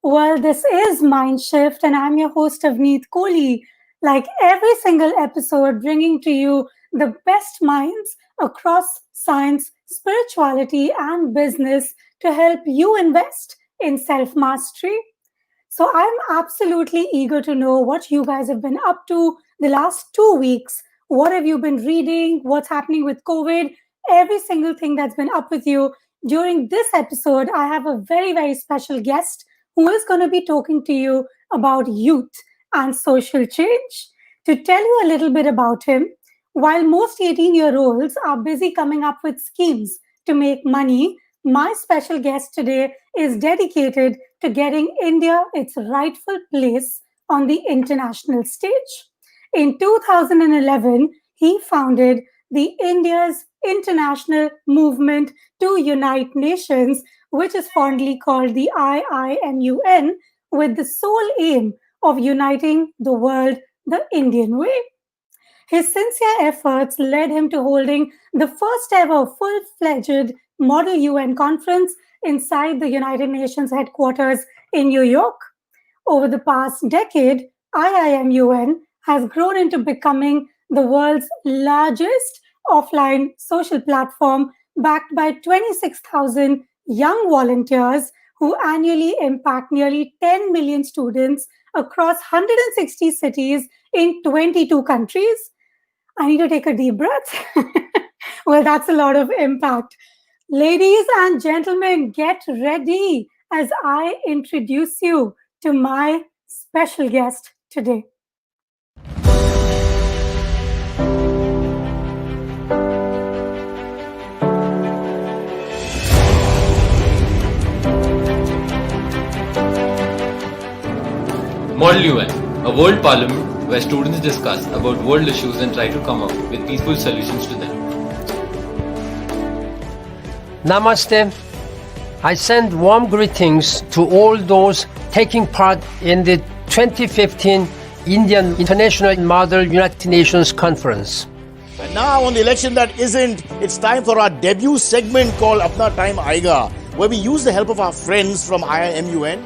Well, this is MindShift, and I'm your host, Avneet Kohli. Like every single episode, bringing to you the best minds across science, spirituality, and business to help you invest in self mastery. So I'm absolutely eager to know what you guys have been up to the last 2 weeks. What have you been reading? What's happening with COVID? Every single thing that's been up with you. During this episode, I have a very, very special guest who is going to be talking to you about youth and social change. To tell you a little bit about him, while most 18-year-olds are busy coming up with schemes to make money, my special guest today is dedicated to getting India its rightful place on the international stage. In 2011, he founded the India's International Movement to Unite Nations, which is fondly called the IIMUN, with the sole aim of uniting the world the Indian way. His sincere efforts led him to holding the first ever full fledged Model UN conference inside the United Nations headquarters in New York. Over the past decade, IIMUN has grown into becoming the world's largest offline social platform backed by 26,000 young volunteers who annually impact nearly 10 million students across 160 cities in 22 countries. I need to take a deep breath. Well, that's a lot of impact. Ladies and gentlemen, get ready as I introduce you to my special guest today. Model UN, a world parliament where students discuss about world issues and try to come up with peaceful solutions to them. Namaste. I send warm greetings to all those taking part in the 2015 Indian International Model United Nations Conference. And now on the election that isn't, it's time for our debut segment called Apna Time Aayega, where we use the help of our friends from IIMUN.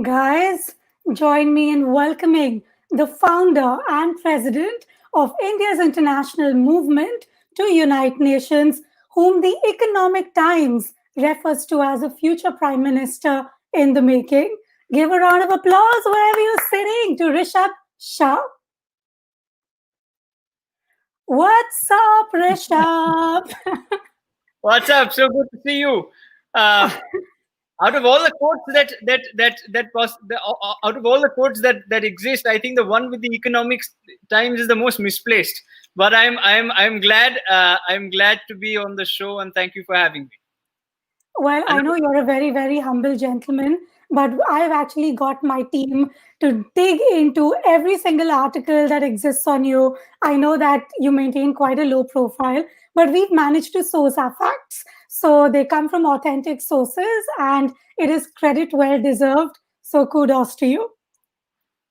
Guys, join me in welcoming the founder and president of India's international movement to Unite Nations, whom the Economic Times refers to as a future prime minister in the making. Give a round of applause wherever you're sitting to Rishabh Shah. What's up, Rishabh? What's up? So good to see you. Out of all the quotes out of all the quotes that exist, I think the one with the Economics Times is the most misplaced. But I'm glad to be on the show, and thank you for having me. Well, I know you're a very, very humble gentleman, but I've actually got my team to dig into every single article that exists on you. I know that you maintain quite a low profile, but we've managed to source our facts. So they come from authentic sources, and it is credit well deserved. So kudos to you.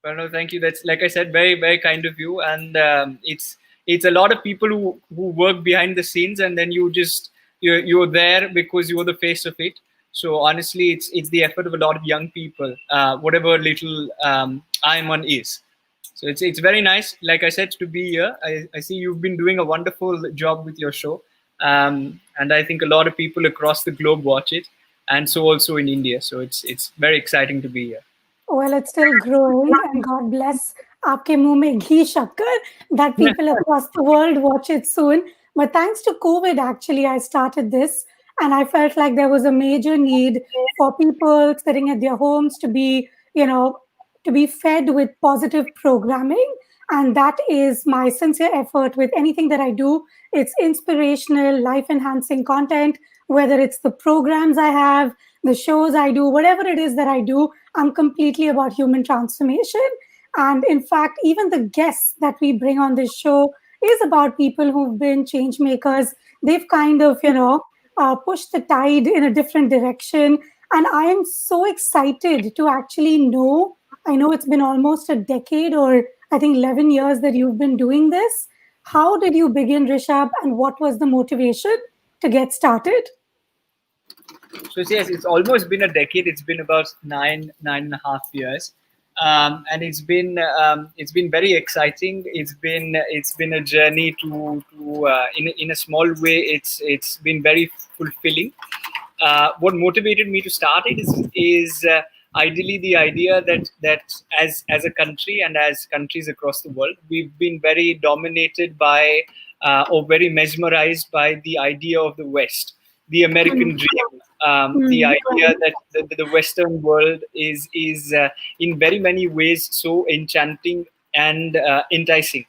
Well, no, thank you. That's, like I said, very, very kind of you. And it's a lot of people who work behind the scenes, and then you're there because you're the face of it. So honestly, it's the effort of a lot of young people, whatever little IIMUN is. So it's very nice, like I said, to be here. I see you've been doing a wonderful job with your show. And I think a lot of people across the globe watch it, and so also in India. So it's very exciting to be here. Well, it's still growing, and God bless aapke muh mein ghee shakkar that people across the world watch it soon. But thanks to COVID, actually, I started this, and I felt like there was a major need for people sitting at their homes to be, to be fed with positive programming. And that is my sincere effort with anything that I do. It's inspirational, life-enhancing content, whether it's the programs I have, the shows I do, whatever it is that I do, I'm completely about human transformation. And in fact, even the guests that we bring on this show is about people who've been change makers. They've kind of, pushed the tide in a different direction. And I am so excited to actually know. I know it's been almost a decade, or I think 11 years that you've been doing this. How did you begin, Rishabh, and what was the motivation to get started? So yes, it's almost been a decade. It's been about 9.5 years, and it's been very exciting. It's been a journey to in a small way. It's been very fulfilling. What motivated me to start it is ideally the idea that as a country and as countries across the world, we've been very dominated by or very mesmerized by the idea of the West, the American dream, the Hmm. idea that the Western world is in very many ways so enchanting and enticing,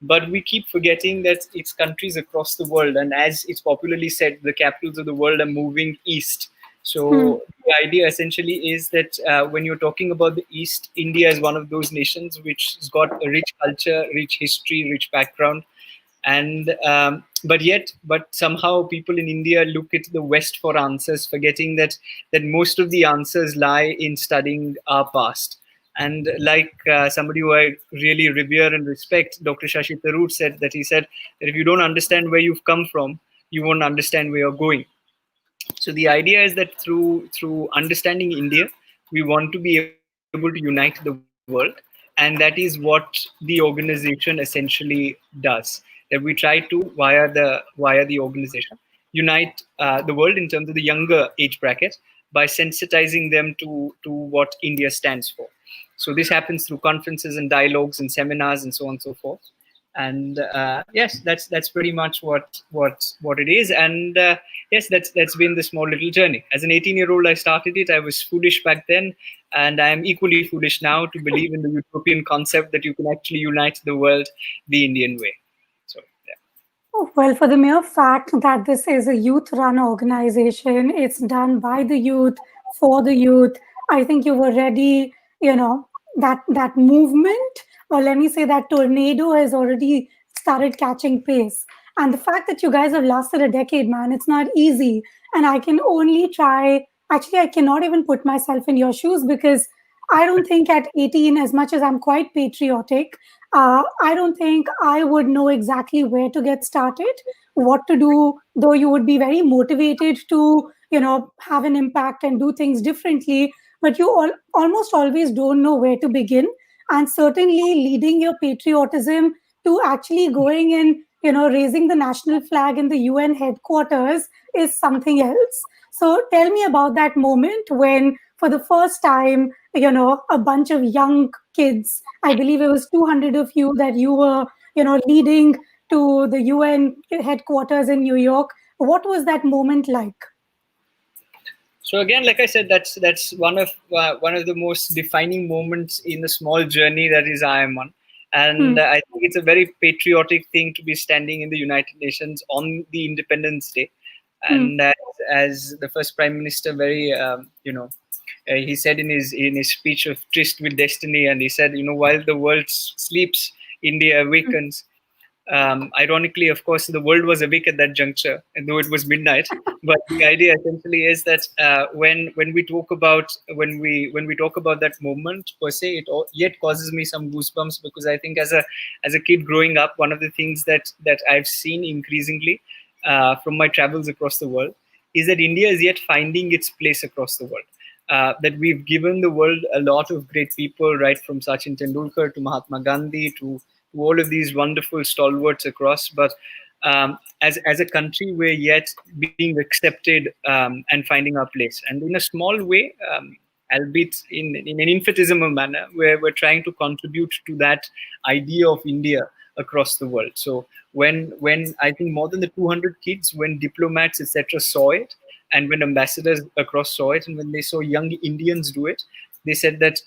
but we keep forgetting that it's countries across the world, and as it's popularly said, the capitals of the world are moving east. Hmm. So the idea essentially is that when you're talking about the East, India is one of those nations which has got a rich culture, rich history, rich background, and but somehow people in India look at the West for answers, forgetting that most of the answers lie in studying our past. And like somebody who I really revere and respect, Dr. Shashi Tharoor, said that if you don't understand where you've come from, you won't understand where you're going. So the idea is that through understanding India, we want to be able to unite the world, and that is what the organization essentially does. That we try to via the organization unite the world in terms of the younger age bracket by sensitizing them to what India stands for. So this happens through conferences and dialogues and seminars and so on and so forth. And yes, that's pretty much what it is. And yes, that's been the small little journey. As an 18-year-old, I started it. I was foolish back then, and I am equally foolish now to believe in the utopian concept that you can actually unite the world the Indian way. So yeah. Well, for the mere fact that this is a youth run organization, it's done by the youth, for the youth. I think you've already, that movement, or let me say that tornado has already started catching pace. And the fact that you guys have lasted a decade, man, it's not easy. And I can only try, actually, I cannot even put myself in your shoes because I don't think at 18, as much as I'm quite patriotic, I don't think I would know exactly where to get started, what to do, though you would be very motivated to, have an impact and do things differently, but you almost always don't know where to begin. And certainly leading your patriotism to actually going and, raising the national flag in the UN headquarters is something else. So tell me about that moment when, for the first time, a bunch of young kids, I believe it was 200 of you that you were, leading to the UN headquarters in New York. What was that moment like? So again, like I said, that's one of the most defining moments in the small journey that is IIMUN. And Hmm. I think it's a very patriotic thing to be standing in the United Nations on the Independence Day. Hmm. And as the first Prime Minister, very he said in his speech of tryst with destiny, and he said, while the world sleeps, India Hmm. awakens. Ironically, of course, the world was awake at that juncture, and though it was midnight. But the idea essentially is that when we talk about that moment per se, yet causes me some goosebumps, because I think as a kid growing up, one of the things that I've seen increasingly from my travels across the world is that India is yet finding its place across the world. That we've given the world a lot of great people, right from Sachin Tendulkar to Mahatma Gandhi to all of these wonderful stalwarts across. But as a country, we're yet being accepted and finding our place. And in a small way, albeit in an infinitesimal manner, where we're trying to contribute to that idea of India across the world. So when I think more than the 200 kids, when diplomats etc. saw it, and when ambassadors across saw it, and when they saw young Indians do it, they said that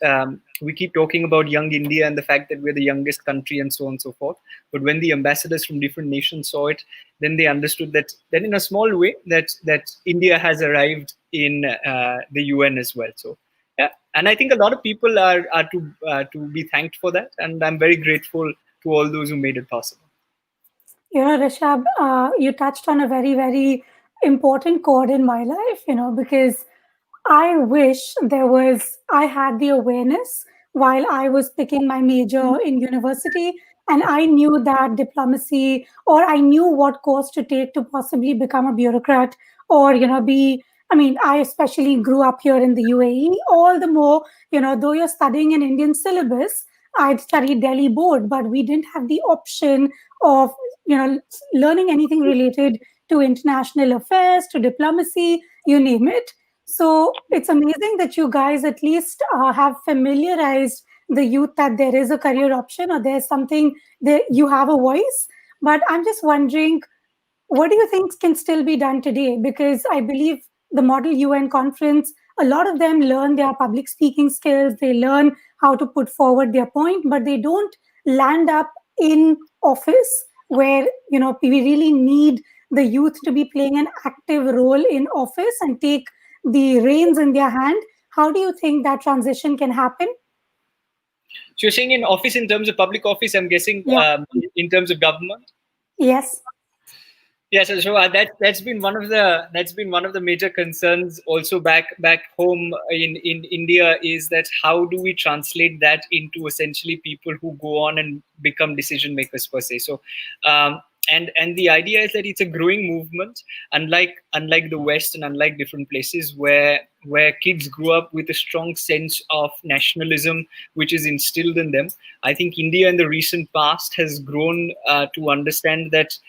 we keep talking about young India and the fact that we're the youngest country and so on and so forth. But when the ambassadors from different nations saw it, then they understood that in a small way that India has arrived in the UN as well. So yeah, and I think a lot of people are to be thanked for that, and I'm very grateful to all those who made it possible. Rishabh, you touched on a very, very important chord in my life, because I wish I had the awareness while I was picking my major in university, and I knew that diplomacy, or I knew what course to take to possibly become a bureaucrat, or, I mean, I especially grew up here in the UAE. All the more, though you're studying an Indian syllabus, I'd studied Delhi board, but we didn't have the option of, learning anything related to international affairs, to diplomacy, you name it. So it's amazing that you guys at least have familiarized the youth that there is a career option, or there's something that you have a voice. But I'm just wondering, what do you think can still be done today? Because I believe the Model UN conference, a lot of them learn their public speaking skills, they learn how to put forward their point, but they don't land up in office where, we really need the youth to be playing an active role in office and take the reins in their hand. How do you think that transition can happen? So you're saying in office, in terms of public office, I'm guessing Yeah. in terms of government. Yes. Yes, so that's been one of the major concerns also back home in India, is that how do we translate that into essentially people who go on and become decision makers per se. So and the idea is that it's a growing movement, unlike the West and unlike different places where kids grew up with a strong sense of nationalism which is instilled in them. I think India in the recent past has grown to understand that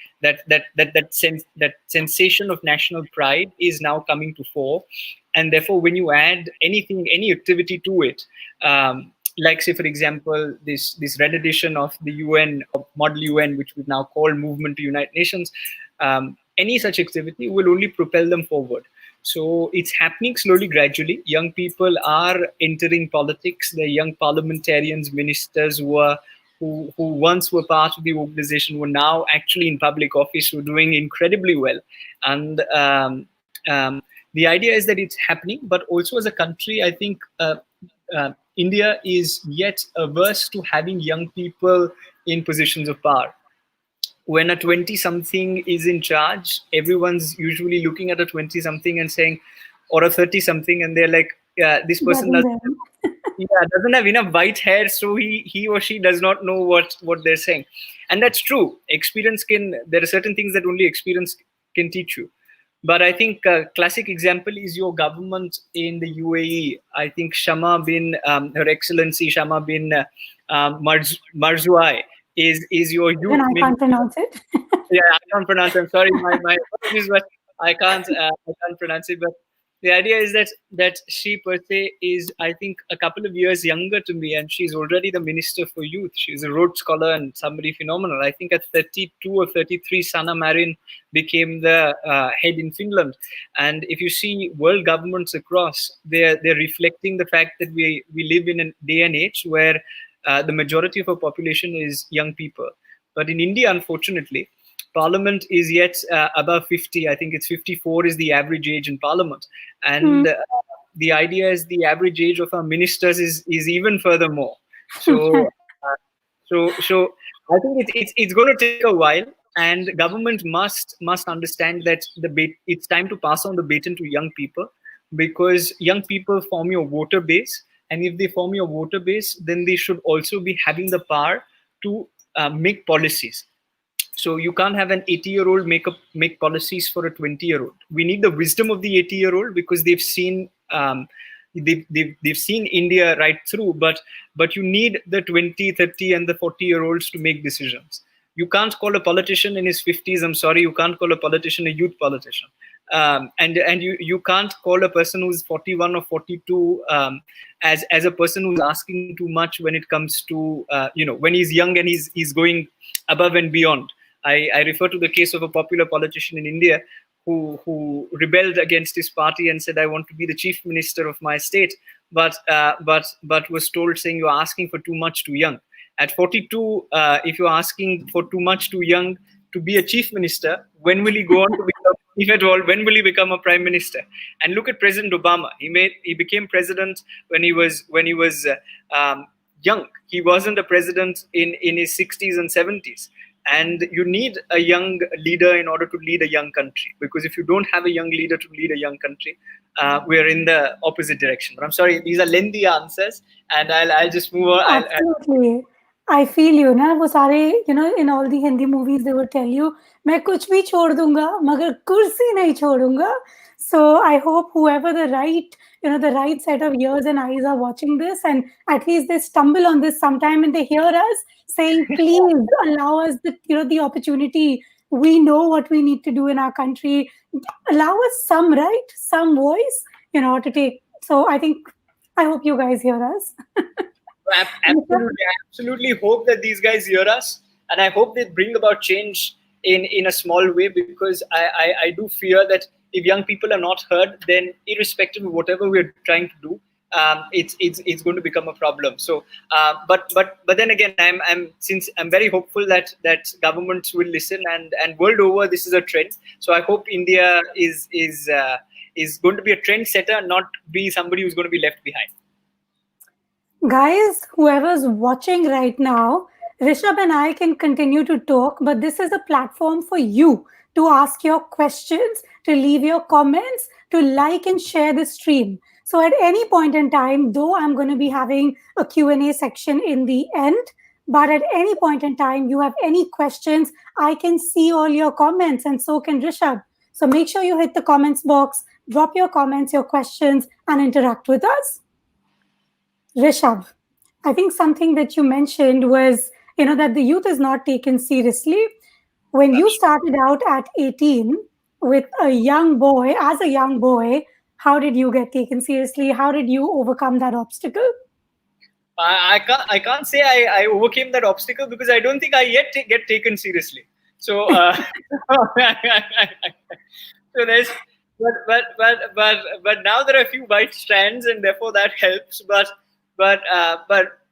sensation of national pride is now coming to fore, and therefore when you add any activity to it, like say for example this red edition of the UN, of Model UN, which we now call Movement to United Nations, any such activity will only propel them forward. So it's happening slowly, gradually. Young people are entering politics. They're young parliamentarians, ministers who once were part of the organization, were now actually in public office, who are doing incredibly well. And the idea is that it's happening, but also as a country, I think India is yet averse to having young people in positions of power. When a 20-something is in charge, everyone's usually looking at a 20-something and saying, or a 30-something, and they're like, yeah, this person doesn't have enough white hair, so he or she does not know what they're saying. And that's true. There are certain things that only experience can teach you. But I think a classic example is your government in the UAE. I think Her Excellency Shama bin Marzuai is your youth. And I can't pronounce it. Yeah, I can't pronounce it. I'm sorry, my apologies, but I can't pronounce it. But the idea is that she per se is, I think, a couple of years younger to me, and she's already the Minister for Youth. She's a Rhodes Scholar and somebody phenomenal. I think at 32 or 33, Sanna Marin became the head in Finland. And if you see world governments across, they're reflecting the fact that we live in a day and age where the majority of our population is young people. But in India, unfortunately, Parliament is yet above 50. I think it's 54 is the average age in Parliament. And the idea is the average age of our ministers is even furthermore. So, so I think it's going to take a while, and government must understand that it's time to pass on the baton to young people, because young people form your voter base. And if they form your voter base, then they should also be having the power to make policies. So you can't have an 80-year-old make policies for a 20-year-old. We need the wisdom of the 80-year-old, because they've seen they've seen India right through. But you need the 20, 30, and the 40-year-olds to make decisions. You can't call a politician in his 50s. I'm sorry, you can't call a politician a youth politician. And you can't call a person who's 41 or 42 as a person who's asking too much when it comes to when he's young and he's going above and beyond. I refer to the case of a popular politician in India who rebelled against his party and said, I want to be the chief minister of my state, but was told, saying, you're asking for too much too young. At 42, if you're asking for too much too young to be a chief minister, when will he go on to become, if at all, when will he become a prime minister? And look at President Obama. He became president when he was young. He wasn't a president in his 60s and 70s. and you need a young leader in order to lead a young country. Because if you don't have a young leader to lead a young country, we are in the opposite direction. But I'm sorry, these are lengthy answers, and I'll just move on. Absolutely. I feel you ना वो सारे in all the Hindi movies they would tell you मैं कुछ भी छोड़ दूंगा मगर कुर्सी नहीं छोड़ूंगा. So I hope whoever the right set of ears and eyes are watching this, and at least they stumble on this sometime and they hear us saying please allow us the opportunity. We know what we need to do in our country. Allow us some voice to take. So I hope you guys hear us. Absolutely, I absolutely hope that these guys hear us, and I hope they bring about change in a small way, because I do fear that if young people are not heard, then irrespective of whatever we're trying to do, it's going to become a problem. So, but then again, I'm very hopeful that governments will listen, and world over this is a trend. So I hope India is going to be a trendsetter, not be somebody who's going to be left behind. Guys, whoever's watching right now, Rishabh and I can continue to talk, but this is a platform for you to ask your questions, to leave your comments, to like and share the stream. So at any point in time, though I'm going to be having a Q&A section in the end, but at any point in time, you have any questions, I can see all your comments, and so can Rishabh. So make sure you hit the comments box, drop your comments, your questions, and interact with us. Rishabh, I think something that you mentioned was, that the youth is not taken seriously. When you started out at 18 with as a young boy, how did you get taken seriously? How did you overcome that obstacle? I can't say I overcame that obstacle, because I don't think I yet get taken seriously. So, so there's, but now there are a few white strands, and therefore that helps. But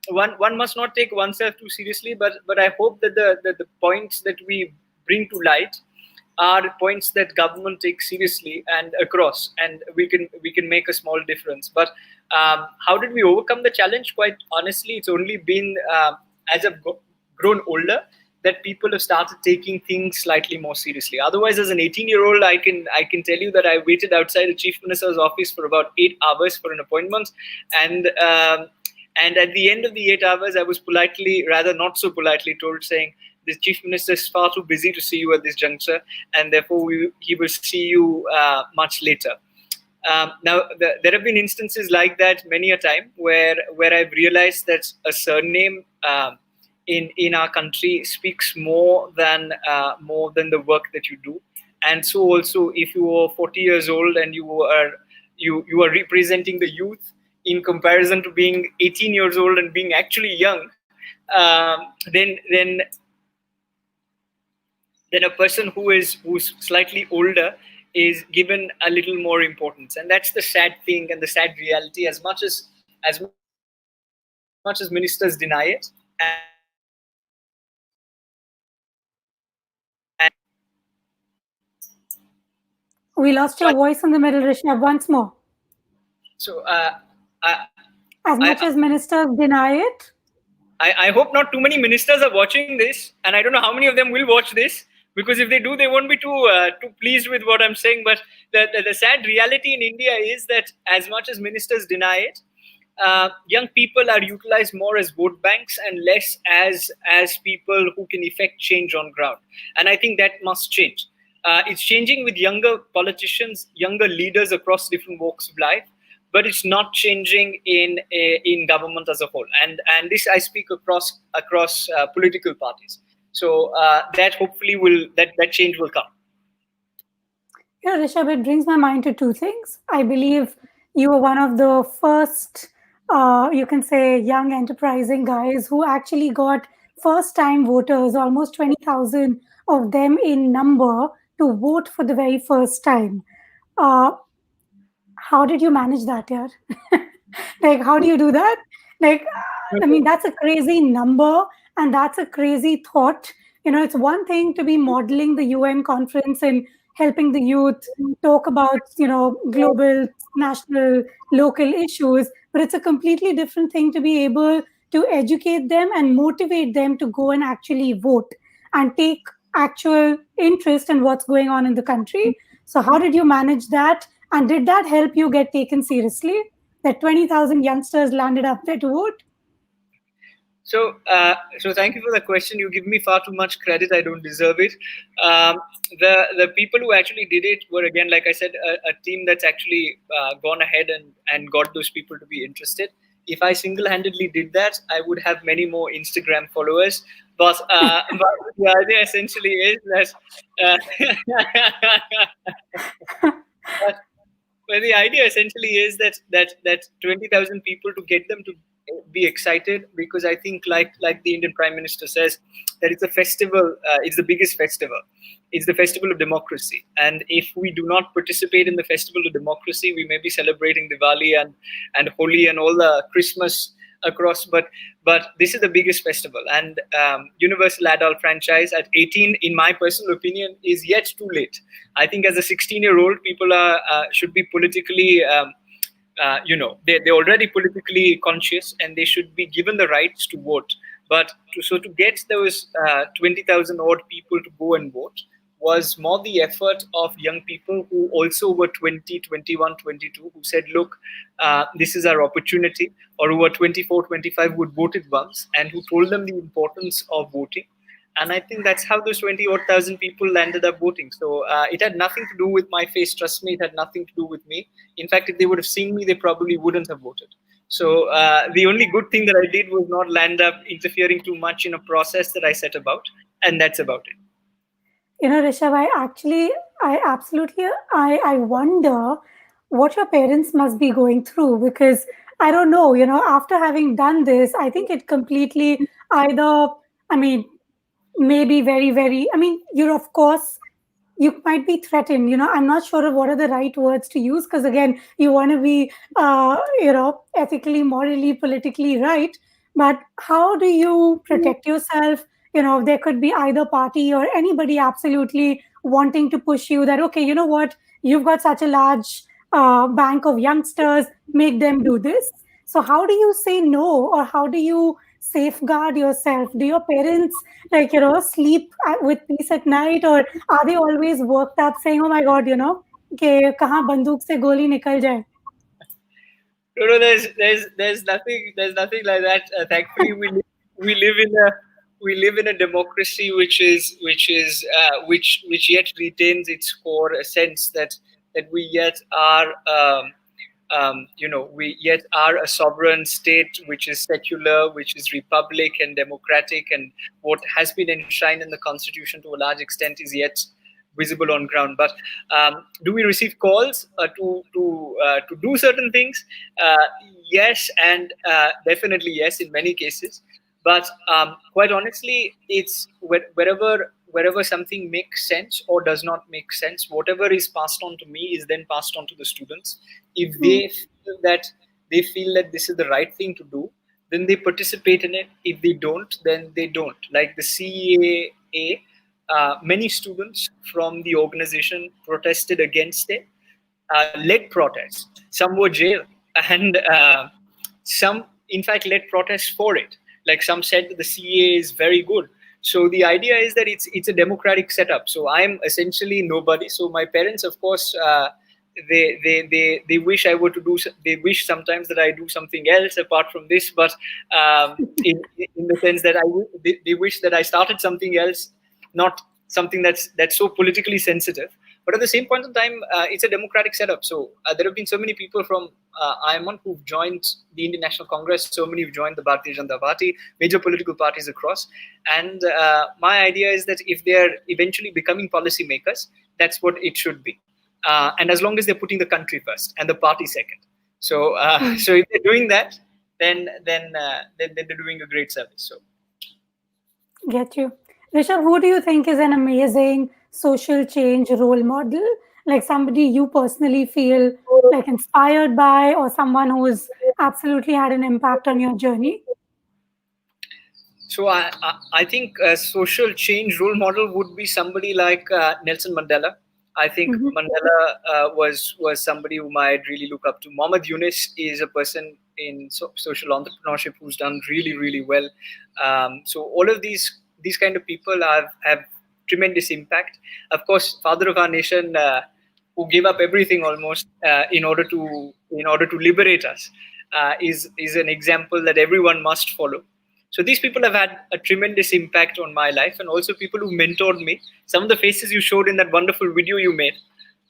one must not take oneself too seriously. But I hope that the points that we bring to light are points that government takes seriously and across, and we can make a small difference. But how did we overcome the challenge? Quite honestly, it's only been as I've grown older that people have started taking things slightly more seriously. Otherwise, as an 18-year-old, I can tell you that I waited outside the Chief Minister's office for about 8 hours for an appointment, and at the end of the 8 hours, I was politely, rather not so politely, told, saying, the Chief Minister is far too busy to see you at this juncture, and therefore he will see you much later. Now, there have been instances like that many a time where I've realized that a surname in our country speaks more than the work that you do. And so also, if you are 40 years old and you are representing the youth in comparison to being 18 years old and being actually young, then a person who's slightly older is given a little more importance. And that's the sad thing and the sad reality. As much as ministers deny it, We lost your voice in the middle, Rishabh, once more. So as much as ministers deny it, I hope not too many ministers are watching this, and I don't know how many of them will watch this, because if they do, they won't be too pleased with what I'm saying. But the sad reality in India is that as much as ministers deny it, young people are utilized more as vote banks and less as people who can effect change on ground. And I think that must change. It's changing with younger politicians, younger leaders across different walks of life, but it's not changing in government as a whole. And this I speak across political parties. So that hopefully that change will come. Yeah, Rishabh, it brings my mind to two things. I believe you were one of the first, you can say, young enterprising guys who actually got first-time voters, almost 20,000 of them in number, to vote for the very first time. How did you manage that, yaar? Like, how do you do that? Like, I mean, that's a crazy number, and that's a crazy thought. It's one thing to be modeling the UN conference and helping the youth talk about, global, national, local issues, but it's a completely different thing to be able to educate them and motivate them to go and actually vote. and take actual interest in what's going on in the country. So, how did you manage that? And did that help you get taken seriously? That 20,000 youngsters landed up there to vote? So thank you for the question. You give me far too much credit. I don't deserve it. Um, the people who actually did it were, again, like I said, a team that's actually gone ahead and got those people to be interested. If I single-handedly did that, I would have many more Instagram followers. But the idea essentially is that. But well, the idea essentially is that 20,000 people, to get them to be excited, because I think, like the Indian Prime Minister says, that it's a festival. It's the biggest festival. It's the festival of democracy. And if we do not participate in the festival of democracy, we may be celebrating Diwali and Holi and all the Christmas across, but this is the biggest festival. And universal adult franchise at 18, in my personal opinion, is yet too late. I think as a 16-year-old, people are should be politically they're already politically conscious, and they should be given the rights to vote. But to get those 20,000 odd people to go and vote was more the effort of young people who also were 20, 21, 22, who said, look, this is our opportunity, or who were 24, 25, who had voted once, and who told them the importance of voting. And I think that's how those 20,000 people landed up voting. So it had nothing to do with my face. Trust me, it had nothing to do with me. In fact, if they would have seen me, they probably wouldn't have voted. So the only good thing that I did was not land up interfering too much in a process that I set about. And that's about it. Rishabh, I wonder what your parents must be going through, because I don't know, after having done this, I think it completely either, I mean, maybe very, very, you're, of course, you might be threatened. I'm not sure of what are the right words to use, because again, you want to be ethically, morally, politically right. But how do you protect yourself? There could be either party or anybody absolutely wanting to push you that, okay, you know what, you've got such a large bank of youngsters, make them do this. So how do you say no, or how do you safeguard yourself? Do your parents sleep with peace at night, or are they always worked up saying, oh my god, कि कहाँ बंदूक से गोली निकल जाए? No, there's nothing like that. Thankfully, we live in a democracy which yet retains its core, a sense that we yet are we yet are a sovereign state which is secular, which is republic and democratic, and what has been enshrined in the constitution to a large extent is yet visible on ground. But do we receive calls to do certain things? Yes, and definitely yes in many cases. But quite honestly, it's wherever something makes sense or does not make sense, whatever is passed on to me is then passed on to the students. If they feel that this is the right thing to do, then they participate in it. If they don't, then they don't. Like the CAA, many students from the organization protested against it, led protests. Some were jailed, and some, in fact, led protests for it. Like some said that the CAA is very good. So the idea is that it's a democratic setup. So I'm essentially nobody. So my parents, of course, they wish I were to do. They wish sometimes that I do something else apart from this. But in the sense that they wish that I started something else, not something that's so politically sensitive. But at the same point in time, it's a democratic setup. So there have been so many people from IIMUN who've joined the Indian National Congress, so many who've joined the Bharatiya Janata Party, major political parties across. And my idea is that if they're eventually becoming policymakers, that's what it should be. And as long as they're putting the country first and the party second. So so if they're doing that, then they're doing a great service. So Get you. Rishabh, who do you think is an amazing social change role model? Like somebody you personally feel like inspired by, or someone who's absolutely had an impact on your journey? So I think a social change role model would be somebody like Nelson Mandela. I think Mandela was somebody whom I'd really look up to. Mohammed Yunus is a person in social entrepreneurship who's done really, really well. So all of these these kind of people have tremendous impact. Of course, father of our nation, who gave up everything almost in order to liberate us, is an example that everyone must follow. So these people have had a tremendous impact on my life, and also people who mentored me. Some of the faces you showed in that wonderful video you made,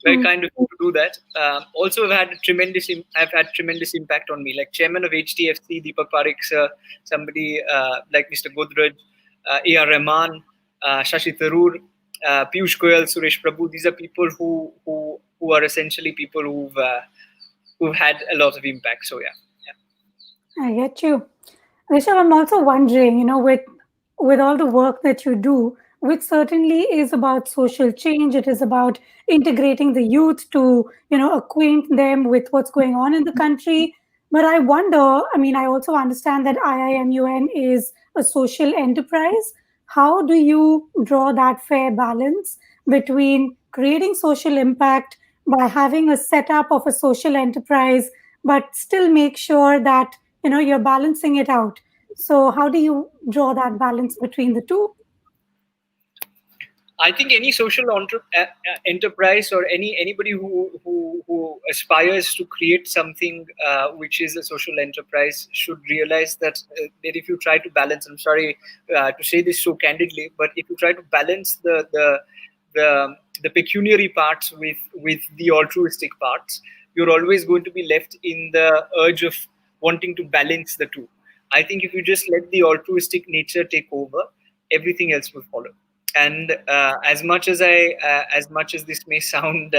very kind of you to do that. Also have had tremendous impact on me. Like chairman of HDFC, Deepak Parekh sir, somebody like Mr. Godrej, A.R. Rahman, Shashi Tharoor, Piyush Goyal, Suresh Prabhu. These are people who are essentially people who've had a lot of impact. So yeah. I get you. Rishabh, I'm also wondering, with all the work that you do, which certainly is about social change, it is about integrating the youth to, acquaint them with what's going on in the country. But I wonder, I also understand that IIMUN is a social enterprise. How do you draw that fair balance between creating social impact by having a setup of a social enterprise, but still make sure that you're balancing it out? So how do you draw that balance between the two? I think any social enterprise, or anybody who aspires to create something which is a social enterprise, should realize that if you try to balance, I'm sorry to say this so candidly, but if you try to balance the pecuniary parts with the altruistic parts, you're always going to be left in the urge of wanting to balance the two. I think if you just let the altruistic nature take over, everything else will follow. And as much as this may sound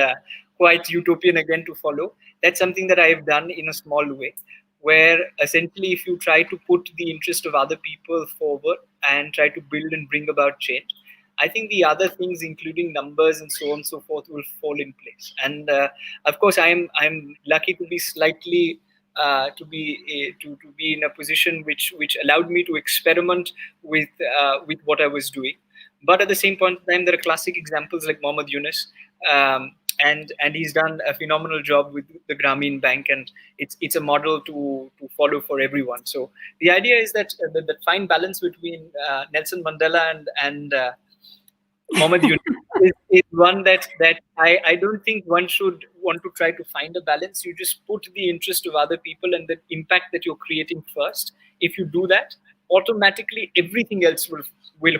quite utopian again to follow, that's something that I have done in a small way, where essentially if you try to put the interest of other people forward and try to build and bring about change, I think the other things, including numbers and so on and so forth, will fall in place. And of course, I'm lucky to be slightly to be in a position which allowed me to experiment with what I was doing. But at the same point in time, there are classic examples like Mohammad Yunus, and he's done a phenomenal job with the Grameen Bank, and it's a model to follow for everyone. So the idea is that the fine balance between Nelson Mandela and Mohammad Yunus is one that I don't think one should want to try to find a balance. You just put the interest of other people and the impact that you're creating first. If you do that, automatically everything else will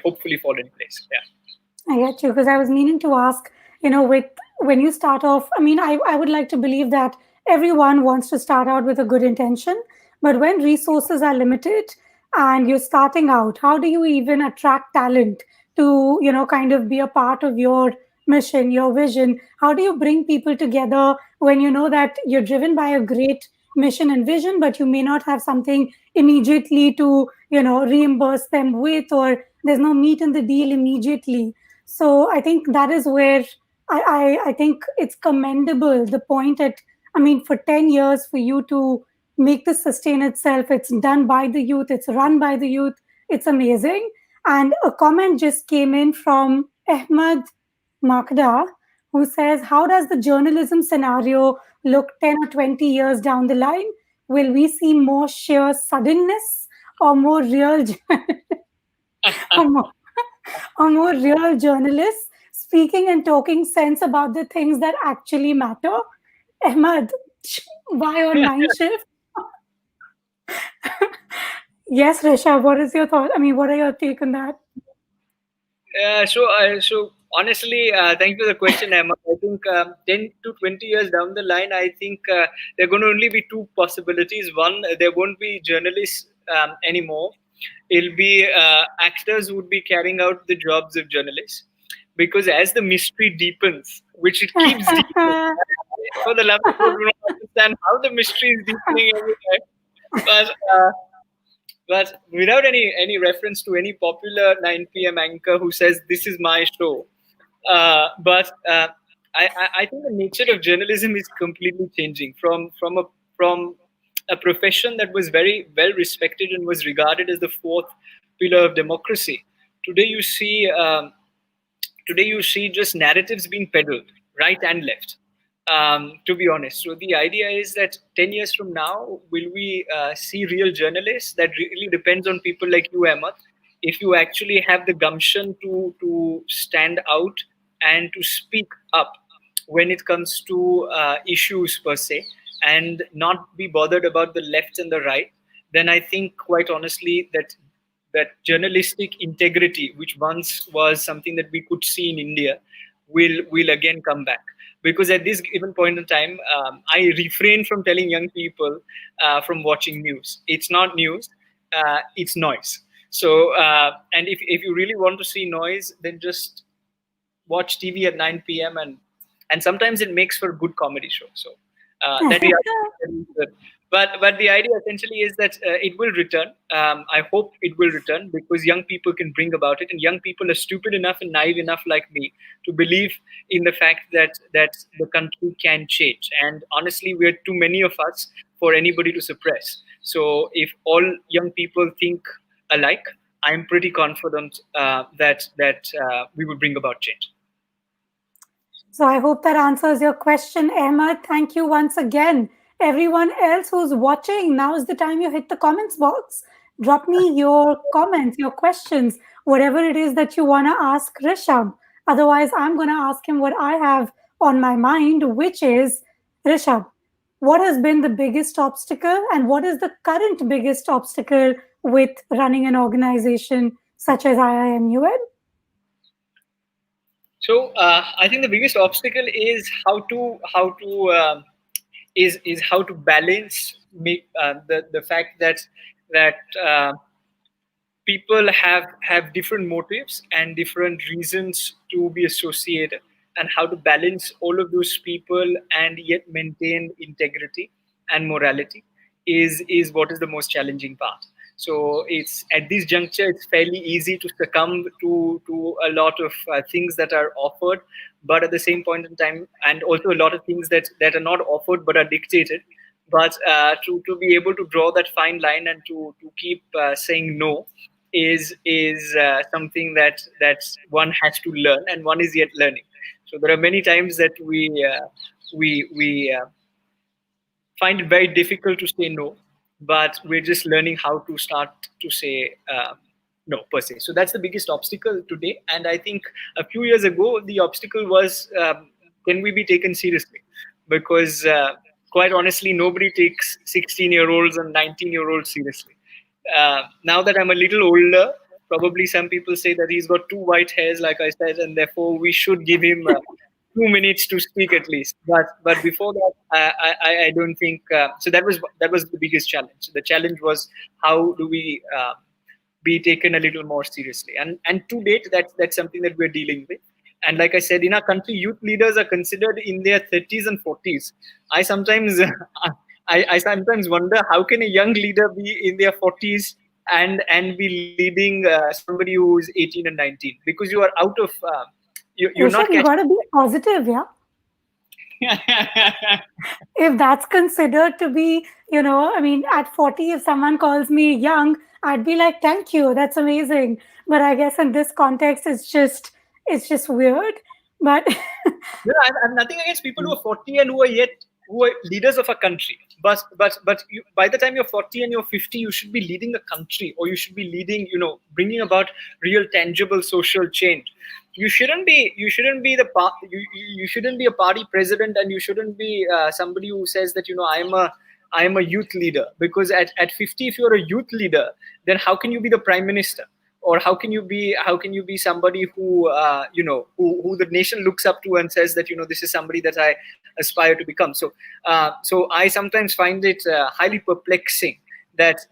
hopefully fall in place. Yeah. I get you, because I was meaning to ask, with when you start off, I would like to believe that everyone wants to start out with a good intention, but when resources are limited and you're starting out, how do you even attract talent to, kind of be a part of your mission, your vision? How do you bring people together when you know that you're driven by a great mission and vision, but you may not have something immediately to, reimburse them with, or there's no meat in the deal immediately? So I think that is where I think it's commendable, the point at, for 10 years for you to make this sustain itself. It's done by the youth, it's run by the youth. It's amazing. And a comment just came in from Ahmed Makda, who says, how does the journalism scenario look 10 or 20 years down the line? Will we see more sheer suddenness, or more real or more, or more real journalists speaking and talking sense about the things that actually matter? Ahmad, why on MindShift? Yes, Rishabh, what is your thought? What are your take on that? So honestly, thank you for the question, Emma. I think 10 to 20 years down the line, I think there are going to only be two possibilities. One, there won't be journalists anymore. It'll be actors who would be carrying out the jobs of journalists, because as the mystery deepens, which it keeps deepening, for the love of God, we don't understand how the mystery is deepening every time. But without any reference to any popular 9 p.m. anchor who says this is my show, but I think the nature of journalism is completely changing from a profession that was very well respected and was regarded as the fourth pillar of democracy. Today you see just narratives being peddled right and left. To be honest, so the idea is that 10 years from now, will we see real journalists? That really depends on people like you, Ahmad. if you actually have the gumption to stand out and to speak up when it comes to issues per se, and not be bothered about the left and the right, then I think quite honestly that journalistic integrity, which once was something that we could see in India, will again come back. Because at this given point in time, I refrain from telling young people from watching news. It's not news, it's noise. So, and if you really want to see noise, then just watch TV at 9 p.m. and sometimes it makes for a good comedy show. So that we are. But the idea essentially is that it will return. I hope it will return because young people can bring about it, and young people are stupid enough and naive enough like me to believe in the fact that the country can change. And honestly, we're too many of us for anybody to suppress. So if all young people think alike, I'm pretty confident that we will bring about change. So I hope that answers your question, Ahmed. Thank you once again. Everyone else who's watching, now is the time you hit the comments box. Drop me your comments, your questions, whatever it is that you want to ask Rishabh. Otherwise, I'm going to ask him what I have on my mind, which is Rishabh, what has been the biggest obstacle and what is the current biggest obstacle with running an organization such as IIMUN? So I think the biggest obstacle is how to balance the fact that people have different motives and different reasons to be associated, and how to balance all of those people and yet maintain integrity and morality is what is the most challenging part. So it's at this juncture it's fairly easy to succumb to a lot of things that are offered, but at the same point in time, and also a lot of things that are not offered but are dictated. But to be able to draw that fine line and to keep saying no is something that one has to learn, and one is yet learning. So there are many times that we find it very difficult to say no, but we're just learning how to start to say no per se. So that's the biggest obstacle today. And I think a few years ago, the obstacle was can we be taken seriously? Because quite honestly, nobody takes 16-year-olds and 19-year-olds seriously. Now that I'm a little older, probably some people say that he's got two white hairs, like I said, and therefore we should give him 2 minutes to speak at least. But before that, I don't think so. That was the biggest challenge. The challenge was how do we be taken a little more seriously, and to date, that's something that we're dealing with. And like I said, in our country, youth leaders are considered in their 30s and 40s. I sometimes I sometimes wonder how can a young leader be in their 40s and be leading somebody who is 18 and 19, because you are out of you're not Rishabh, you catching. got to be positive, yeah? If that's considered to be, I mean, at 40, if someone calls me young, I'd be like, thank you, that's amazing. But I guess in this context, it's just weird. But I have nothing against people who are 40 and who are leaders of a country. But by the time you're 40 and you're 50, you should be leading a country, or you should be leading, bringing about real, tangible social change. You shouldn't be you shouldn't be a party president, and you shouldn't be somebody who says that I am a youth leader. Because at 50, if you're a youth leader, then how can you be the prime minister? Or how can you be somebody who who the nation looks up to and says that this is somebody that I aspire to become? So I sometimes find it highly perplexing that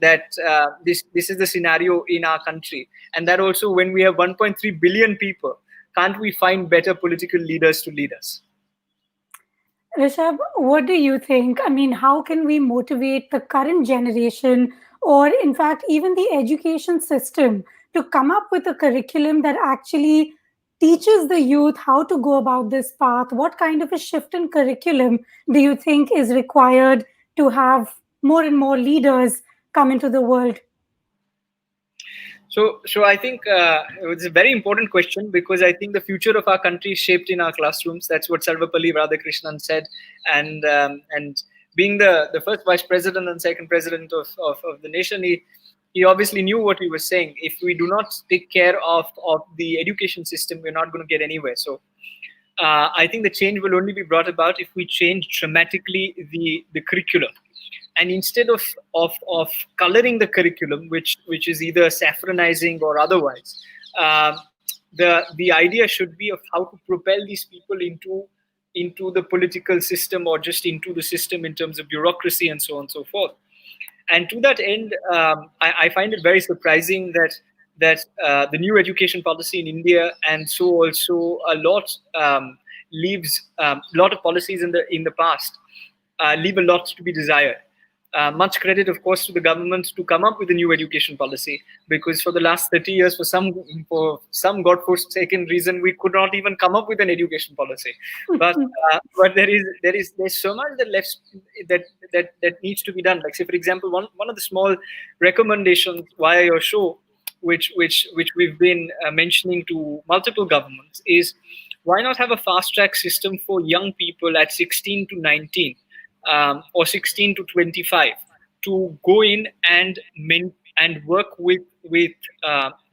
this is the scenario in our country, and that also when we have 1.3 billion people, can't we find better political leaders to lead us? Rishabh, what do you think? I mean, how can we motivate the current generation, or in fact, even the education system, to come up with a curriculum that actually teaches the youth how to go about this path? What kind of a shift in curriculum do you think is required to have more and more leaders come into the world? So I think it's a very important question, because I think the future of our country is shaped in our classrooms. That's what Sarvapalli Radhakrishnan said, and being the first vice president and second president of the nation, he obviously knew what he was saying. If we do not take care of the education system, we're not going to get anywhere. So I think the change will only be brought about if we change dramatically the curriculum, and instead of coloring the curriculum, which is either saffronizing or otherwise, uh, the idea should be of how to propel these people into the political system, or just into the system in terms of bureaucracy and so on and so forth. And to that end, I find it very surprising that the new education policy in India, and so also a lot leaves a lot of policies in the past leave a lot to be desired. Much credit, of course, to the government to come up with a new education policy, because for the last 30 years, for some godforsaken reason, we could not even come up with an education policy. But there's so much that needs to be done. Like, say, for example, one of the small recommendations via your show, which we've been mentioning to multiple governments, is why not have a fast track system for young people at 16 to 19, or 16 to 25, to go in and work with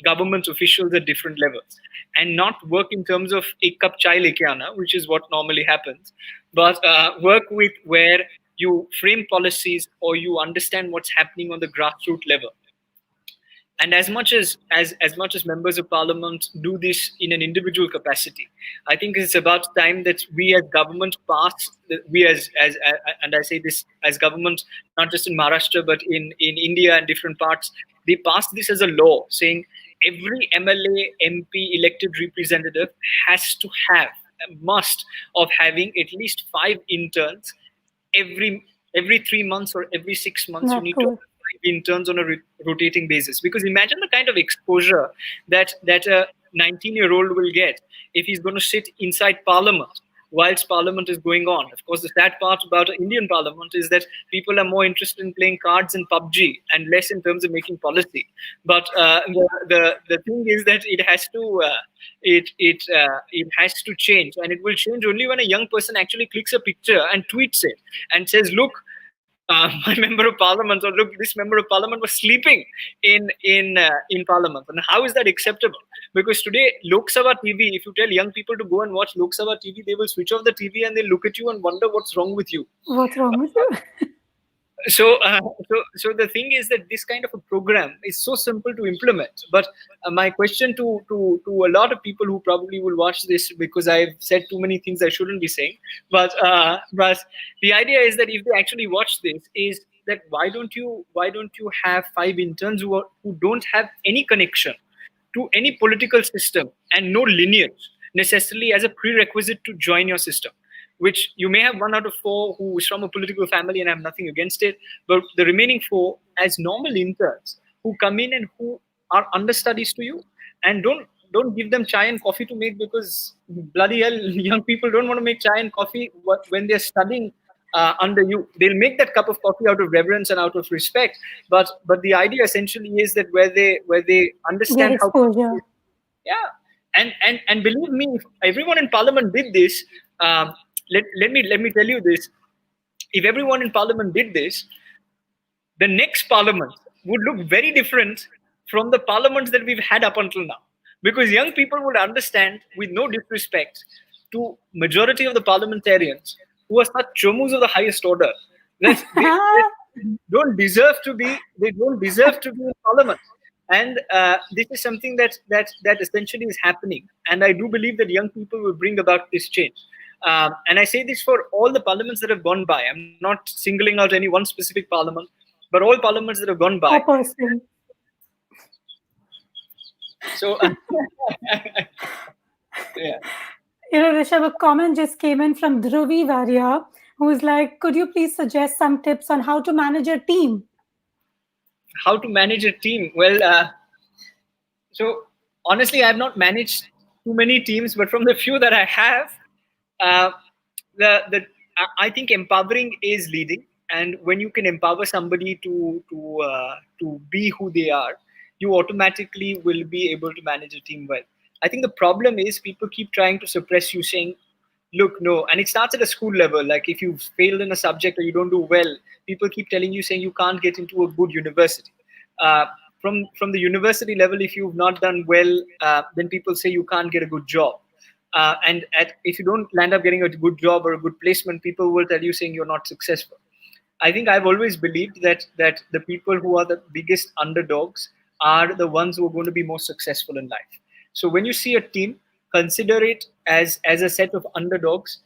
government officials at different levels, and not work in terms of ek cup chai leke aana, which is what normally happens, but work with where you frame policies, or you understand what's happening on the grassroots level. And as much as members of parliament do this in an individual capacity, I think it's about time that we as government pass, we as and I say this as government, not just in Maharashtra but in India and different parts, they pass this as a law, saying every MLA, MP, elected representative has to have a must of having at least 5 interns every 3 months or every 6 months. That's You need cool. to have 5 interns on a rotating basis, because imagine the kind of exposure that a 19-year-old will get if he's going to sit inside parliament whilst parliament is going on. Of course, the sad part about Indian parliament is that people are more interested in playing cards and PUBG and less in terms of making policy. But the thing is that it has to it has to change, and it will change only when a young person actually clicks a picture and tweets it and says, "Look, my member of parliament," or "Look, this member of parliament was sleeping in parliament." And how is that acceptable? Because today, Lok Sabha TV, if you tell young people to go and watch Lok Sabha TV, they will switch off the TV and they look at you and wonder what's wrong with you. What's wrong with you? So the thing is that this kind of a program is so simple to implement. But my question to a lot of people who probably will watch this, because I've said too many things I shouldn't be saying, but the idea is that if they actually watch this, is that why don't you have 5 interns who don't have any connection to any political system and no lineage necessarily as a prerequisite to join your system, which you may have 1 out of 4 who is from a political family, and I have nothing against it, but the remaining 4 as normal interns who come in and who are understudies to you, and don't give them chai and coffee to make, because bloody hell, young people don't want to make chai and coffee when they're studying under you. They'll make that cup of coffee out of reverence and out of respect, but the idea essentially is that where they Get understand how. exposure. Yeah, and believe me, if everyone in parliament did this, let me tell you this: if everyone in parliament did this, the next parliament would look very different from the parliaments that we've had up until now, because young people would understand, with no disrespect to majority of the parliamentarians who are such chomus of the highest order, that they don't deserve to be in parliament. And this is something that essentially is happening, and I do believe that young people will bring about this change. And I say this for all the parliaments that have gone by. I'm not singling out any one specific parliament, but all parliaments that have gone by. A person. So, yeah. Rishabh, a comment just came in from Dhruvi Varia, who's like, could you please suggest some tips on how to manage a team? How to manage a team? Well, so honestly, I have not managed too many teams, but from the few that I have, I think empowering is leading. And when you can empower somebody to be who they are, you automatically will be able to manage a team well. I think the problem is people keep trying to suppress you, saying, look, no. And it starts at a school level. Like if you've failed in a subject or you don't do well, people keep telling you, saying you can't get into a good university. from the university level, if you've not done well, then people say you can't get a good job. If you don't land up getting a good job or a good placement, people will tell you saying you're not successful. I think I've always believed that the people who are the biggest underdogs are the ones who are going to be most successful in life. So when you see a team, consider it as a set of underdogs,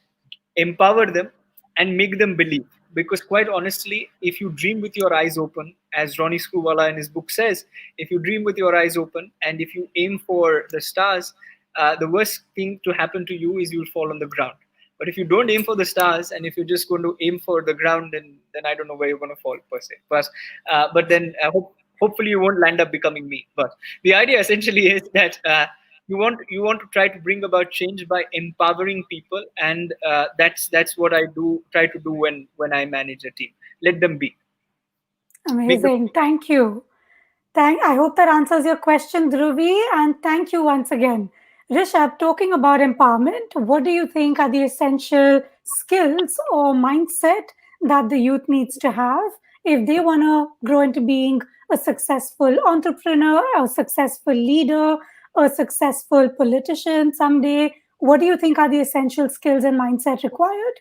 empower them, and make them believe. Because quite honestly, if you dream with your eyes open, as Ronnie Screwvala in his book says, if you dream with your eyes open and if you aim for the stars, the worst thing to happen to you is you'll fall on the ground. But if you don't aim for the stars and if you're just going to aim for the ground, then I don't know where you're going to fall per se. But then hopefully you won't land up becoming me. But the idea essentially is that you want to try to bring about change by empowering people, and that's what I do try to do when I manage a team. Let them be. Make them. Amazing. Thank you. I hope that answers your question, Dhruvi, and thank you once again. Rishabh, talking about empowerment, what do you think are the essential skills or mindset that the youth needs to have if they want to grow into being a successful entrepreneur, a successful leader, a successful politician someday? What do you think are the essential skills and mindset required?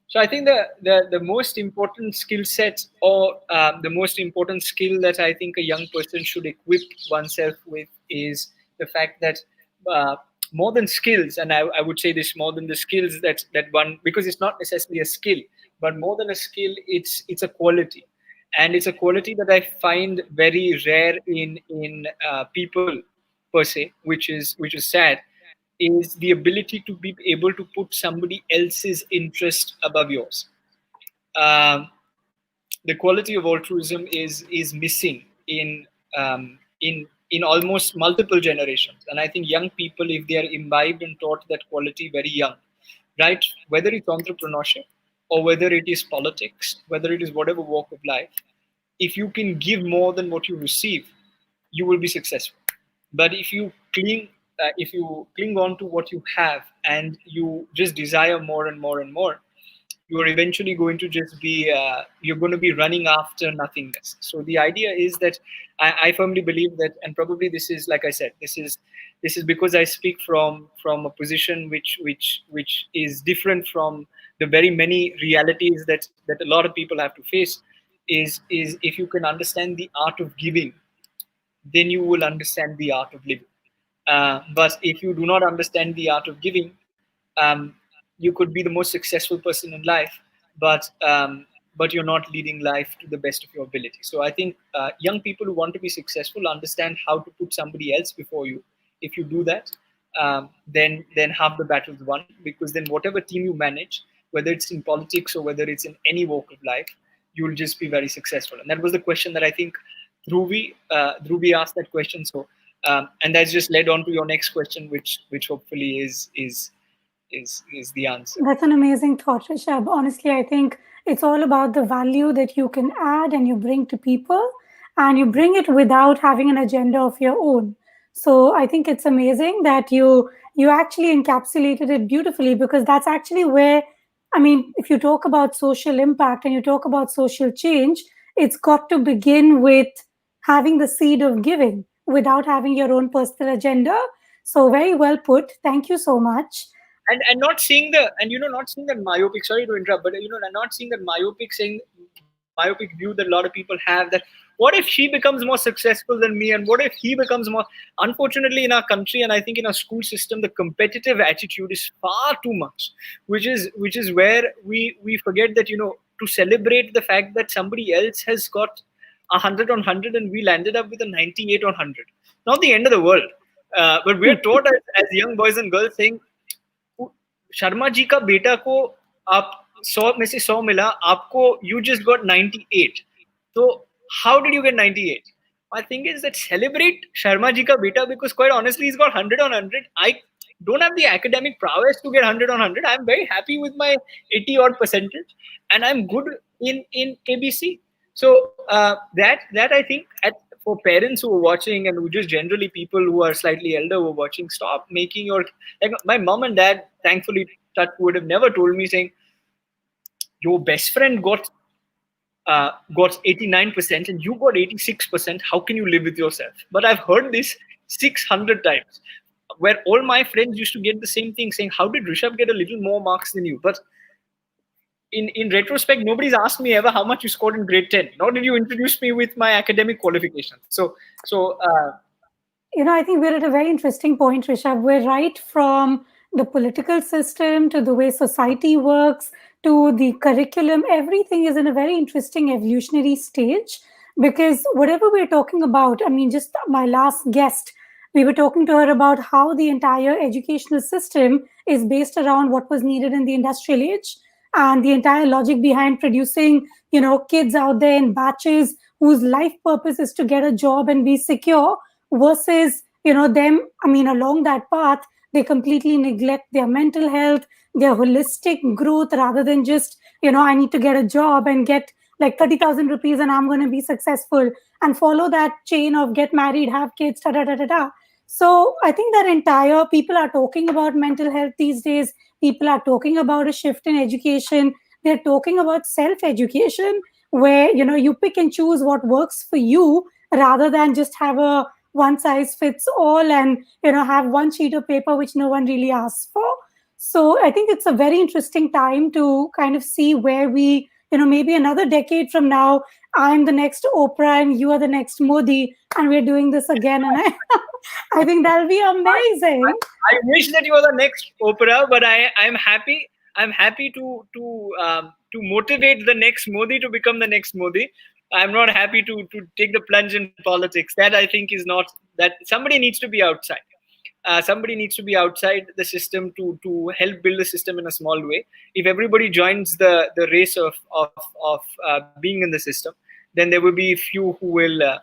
So I think the most important skill set, or the most important skill that I think a young person should equip oneself with, is the fact that uh, more than skills, and I would say this, more than the skills that one, because it's not necessarily a skill, but more than a skill, it's a quality, and it's a quality that I find very rare in people per se, which is sad, is the ability to be able to put somebody else's interest above yours. Um, the quality of altruism is missing in almost multiple generations, and I think young people, if they are imbibed and taught that quality very young, right, whether it's entrepreneurship or whether it is politics, whether it is whatever walk of life, if you can give more than what you receive, you will be successful. But if you cling on to what you have and you just desire more and more and more, you are eventually going to just be you're going to be running after nothingness. So the idea is that I firmly believe that, and probably this is, like I said, this is because I speak from a position which is different from the very many realities that a lot of people have to face. Is if you can understand the art of giving, then you will understand the art of living. But if you do not understand the art of giving, you could be the most successful person in life, but you're not leading life to the best of your ability. So I think young people who want to be successful understand how to put somebody else before you. If you do that, then half the battle's won, because then whatever team you manage, whether it's in politics or whether it's in any walk of life, you'll just be very successful. And that was the question that I think Dhruvi asked that question. So and that's just led on to your next question, which hopefully is the answer. That's an amazing thought, Rishabh. Honestly, I think it's all about the value that you can add and you bring to people, and you bring it without having an agenda of your own. So I think it's amazing that you actually encapsulated it beautifully, because that's actually where, I mean, if you talk about social impact and you talk about social change, it's got to begin with having the seed of giving without having your own personal agenda. So very well put. Thank you so much. And not seeing the, and not seeing that myopic, sorry to interrupt, but not seeing that myopic view that a lot of people have, that what if she becomes more successful than me, and what if he becomes more. Unfortunately, in our country, and I think in our school system, the competitive attitude is far too much, which is where we forget that to celebrate the fact that somebody else has got 100 on 100 and we landed up with a 98 on 100. Not the end of the world, but we're taught as young boys and girls saying, Sharma ji का बेटा को आप 100 में से 100 मिला, आपको you just got 98. So how did you get 98? My thing is that celebrate Sharma ji ka beta, because quite honestly he's got 100 on 100. I don't have the academic prowess to get 100 on 100. I'm very happy with my 80 odd percentage, and I'm good in ABC. So that I think, for parents who are watching, and who just generally people who are slightly elder who are watching, stop making your, like, my mom and dad, thankfully, touch would have never told me saying your best friend got got 89% and you got 86%, how can you live with yourself? But I've heard this 600 times, where all my friends used to get the same thing, saying, how did Rishabh get a little more marks than you? But in retrospect, nobody's asked me ever how much you scored in grade 10, nor did you introduce me with my academic qualifications. I think we're at a very interesting point, Rishabh. We're right from the political system to the way society works to the curriculum. Everything is in a very interesting evolutionary stage because whatever we're talking about, I mean, just my last guest, we were talking to her about how the entire educational system is based around what was needed in the industrial age and the entire logic behind producing, kids out there in batches whose life purpose is to get a job and be secure versus them, I mean, along that path they completely neglect their mental health, their holistic growth, rather than just I need to get a job and get like 30,000 rupees and I'm going to be successful and follow that chain of get married, have kids, da da da da da. So I think that entire people are talking about mental health these days. People are talking about a shift in education. They're talking about self education where you pick and choose what works for you rather than just have a one size fits all and have one sheet of paper which no one really asks for. So I think it's a very interesting time to kind of see where we maybe another decade from now I'm the next Oprah and you are the next Modi and we're doing this again, and I think that'll be amazing. I wish that you were the next Oprah, but I'm happy. I'm happy to motivate the next Modi to become the next Modi. I'm not happy to take the plunge in politics. That I think is not that. Somebody needs to be outside. Somebody needs to be outside the system to help build the system in a small way. If everybody joins the race of being in the system, then there will be few who will.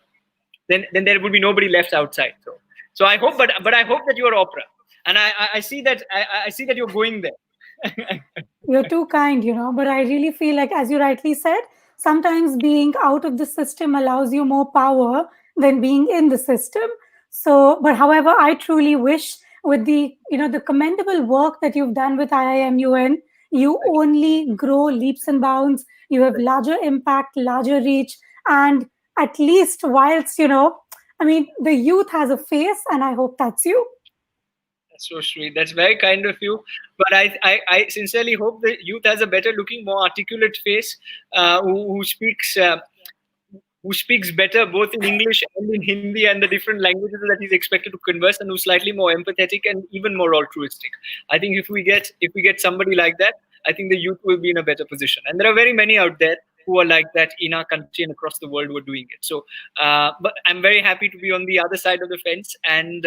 Then there will be nobody left outside. So I hope, but I hope that you are Oprah, and I see that I see that you're going there. You're too kind, but I really feel like, as you rightly said, sometimes being out of the system allows you more power than being in the system. So, but however, I truly wish with the, the commendable work that you've done with IIMUN, you only grow leaps and bounds. You have larger impact, larger reach, and at least whilst, I mean, the youth has a face, and I hope that's you. So sweet. That's very kind of you. But I sincerely hope the youth has a better looking, more articulate face, who speaks better both in English and in Hindi and the different languages that he's expected to converse, and who's slightly more empathetic and even more altruistic. I think if we get somebody like that, I think the youth will be in a better position. And there are very many out there who are like that in our country and across the world who are doing it. So, but I'm very happy to be on the other side of the fence and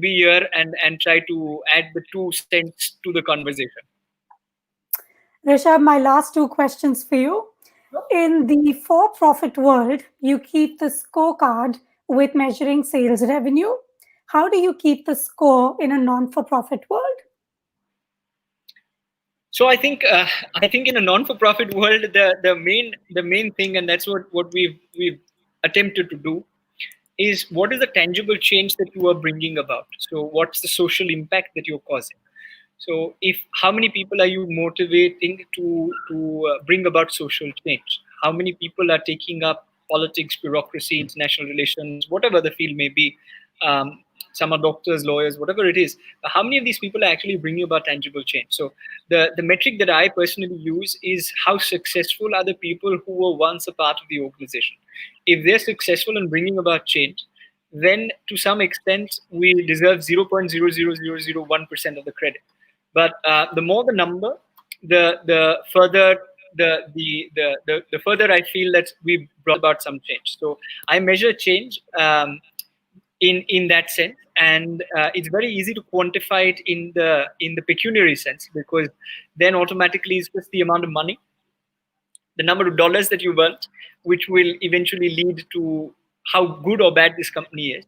be here and try to add the 2 cents to the conversation. Rishabh, my last 2 questions for you. In the for-profit world, you keep the scorecard with measuring sales revenue. How do you keep the score in a non-for-profit world? So I think in a non-for-profit world, the main thing, and that's what we've attempted to do, is what is the tangible change that you are bringing about. So what's the social impact that you're causing? So how many people are you motivating to bring about social change? How many people are taking up politics, bureaucracy, international relations, whatever the field may be? Some are doctors, lawyers, whatever it is. How many of these people are actually bringing about tangible change? So the metric that I personally use is how successful are the people who were once a part of the organization. If they're successful in bringing about change, then to some extent we deserve 0.00001% of the credit. But the more the number, the further the further I feel that we've brought about some change. So I measure change in that sense, and it's very easy to quantify it in the pecuniary sense, because then automatically it's just the amount of money, the number of dollars that you earned, which will eventually lead to how good or bad this company is.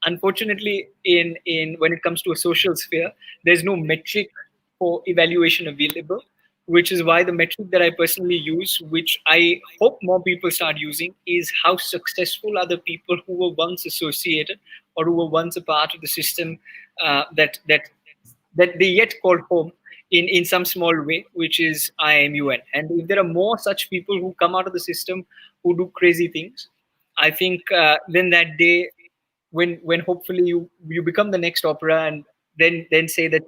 Unfortunately, in when it comes to a social sphere, there's no metric for evaluation available, which is why the metric that I personally use, which I hope more people start using, is how successful are the people who were once associated or who were once a part of the system that they yet call home in some small way, which is IIMUN. And if there are more such people who come out of the system who do crazy things, I think then that day, when hopefully you become the next opera, and then say that,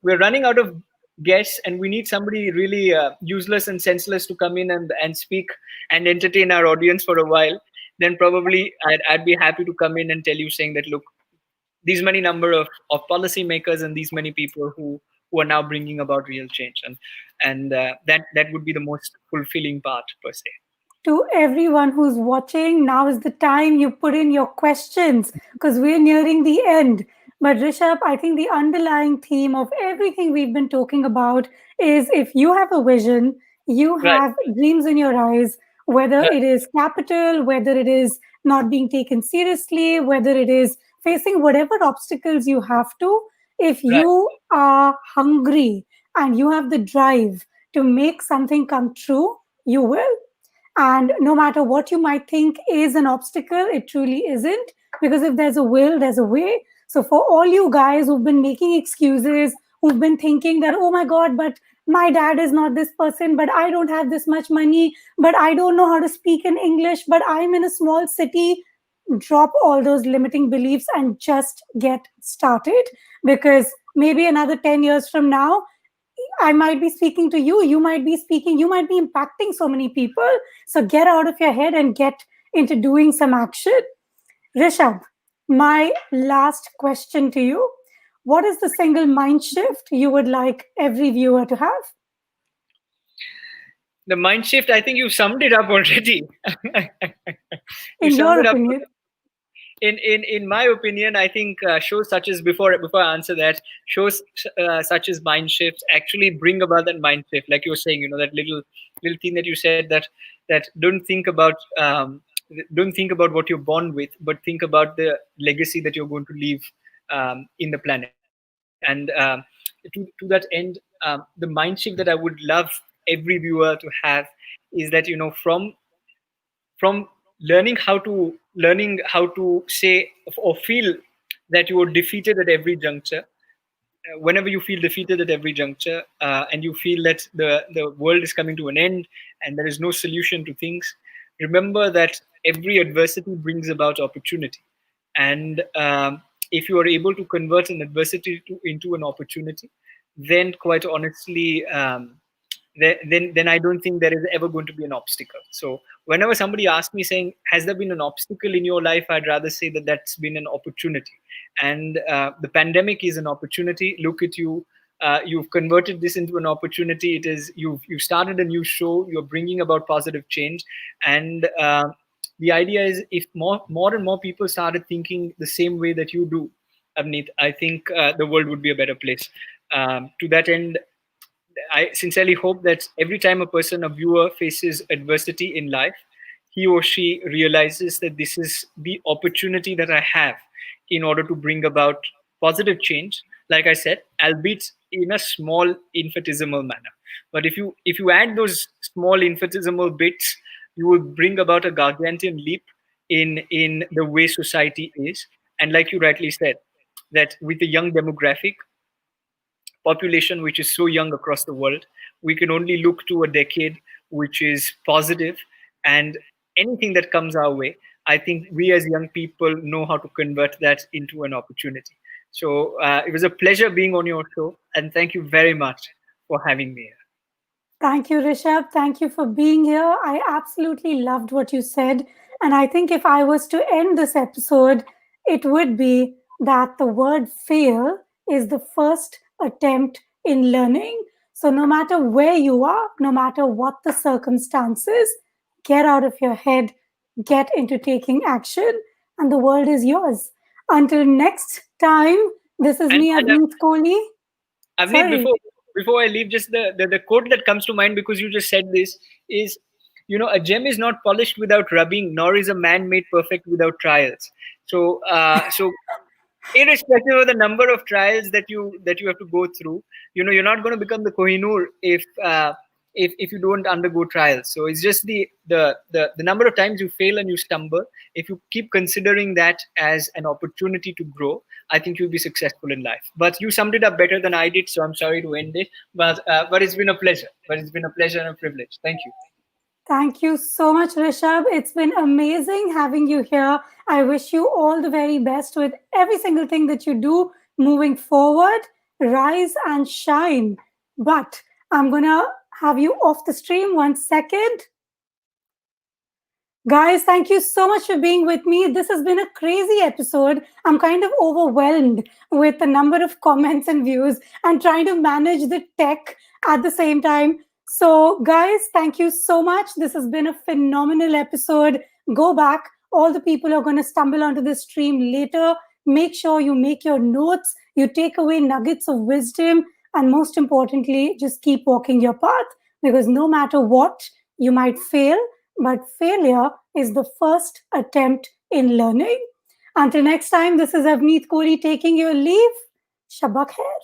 we're running out of guests, and we need somebody really useless and senseless to come in and speak and entertain our audience for a while, then probably I'd be happy to come in and tell you, saying that, look, these many number of policymakers and these many people who are now bringing about real change, and that would be the most fulfilling part per se. To everyone who's watching, now is the time you put in your questions because we're nearing the end. But Rishabh, I think the underlying theme of everything we've been talking about is if you have a vision, you Right, have dreams in your eyes, whether right, it is capital, whether it is not being taken seriously, whether it is facing whatever obstacles you have to, if right, you are hungry and you have the drive to make something come true, you will. And no matter what you might think is an obstacle, it truly isn't. Because if there's a will, there's a way. So, for all you guys who've been making excuses, who've been thinking that, oh my God, but my dad is not this person, but I don't have this much money, but I don't know how to speak in English, but I'm in a small city, drop all those limiting beliefs and just get started. Because maybe another 10 years from now, I might be speaking to you, you might be speaking, you might be impacting so many people. So get out of your head and get into doing some action. Rishabh, my last question to you. What is the single mind shift you would like every viewer to have? the mind shift, I think you summed it up already. You In summed your it up. opinion? In my opinion, I think shows such as, before I answer that, shows such as mind shifts actually bring about that mind shift, like you were saying, that little thing that you said, that don't think about what you're born with, but think about the legacy that you're going to leave in the planet. And to that end, the mind shift that I would love every viewer to have is that, from learning how to say or feel that you are defeated at every juncture. Whenever you feel defeated at every juncture, and you feel that the world is coming to an end and there is no solution to things, remember that every adversity brings about opportunity. And if you are able to convert an adversity into an opportunity, then quite honestly, then I don't think there is ever going to be an obstacle. So whenever somebody asks me saying, has there been an obstacle in your life, I'd rather say that that's been an opportunity. And the pandemic is an opportunity. Look at you. You've converted this into an opportunity. It is, you've started a new show. You're bringing about positive change. And the idea is, if more and more people started thinking the same way that you do, Avneet, I think the world would be a better place. To that end, I sincerely hope that every time a viewer faces adversity in life, he or she realizes that this is the opportunity that I have in order to bring about positive change. Like I said, albeit in a small infinitesimal manner. But if you add those small infinitesimal bits, you will bring about a gargantuan leap in the way society is. And like you rightly said, that with the young demographic, population which is so young across the world, we can only look to a decade which is positive, and anything that comes our way, I think we as young people know how to convert that into an opportunity. So it was a pleasure being on your show, and thank you very much for having me here. Thank you, Rishabh. Thank you for being here. I absolutely loved what you said. And I think if I was to end this episode, it would be that the word fail is the first attempt in learning. So, no matter where you are, no matter what the circumstances, get out of your head, get into taking action, and the world is yours. Until next time, this is And, me, and Avneet Kohli. Avneet, Sorry. before I leave, just the quote that comes to mind because you just said this is, a gem is not polished without rubbing, nor is a man made perfect without trials. So irrespective of the number of trials that you have to go through, you're not going to become the Kohinoor if you don't undergo trials. So it's just the number of times you fail and you stumble. If you keep considering that as an opportunity to grow, I think you'll be successful in life. But you summed it up better than I did, so I'm sorry to end it. But it's been a pleasure. But it's been a pleasure and a privilege. Thank you. Thank you so much, Rishabh. It's been amazing having you here. I wish you all the very best with every single thing that you do moving forward. Rise and shine. But I'm going to have you off the stream 1 second. Guys, thank you so much for being with me. This has been a crazy episode. I'm kind of overwhelmed with the number of comments and views and trying to manage the tech at the same time. So, guys, thank you so much. This has been a phenomenal episode. Go back. All the people are going to stumble onto the stream later. Make sure you make your notes, you take away nuggets of wisdom, and most importantly, just keep walking your path, because no matter what, you might fail, but failure is the first attempt in learning. Until next time, this is Avneet Kohli taking your leave. Shabak khair.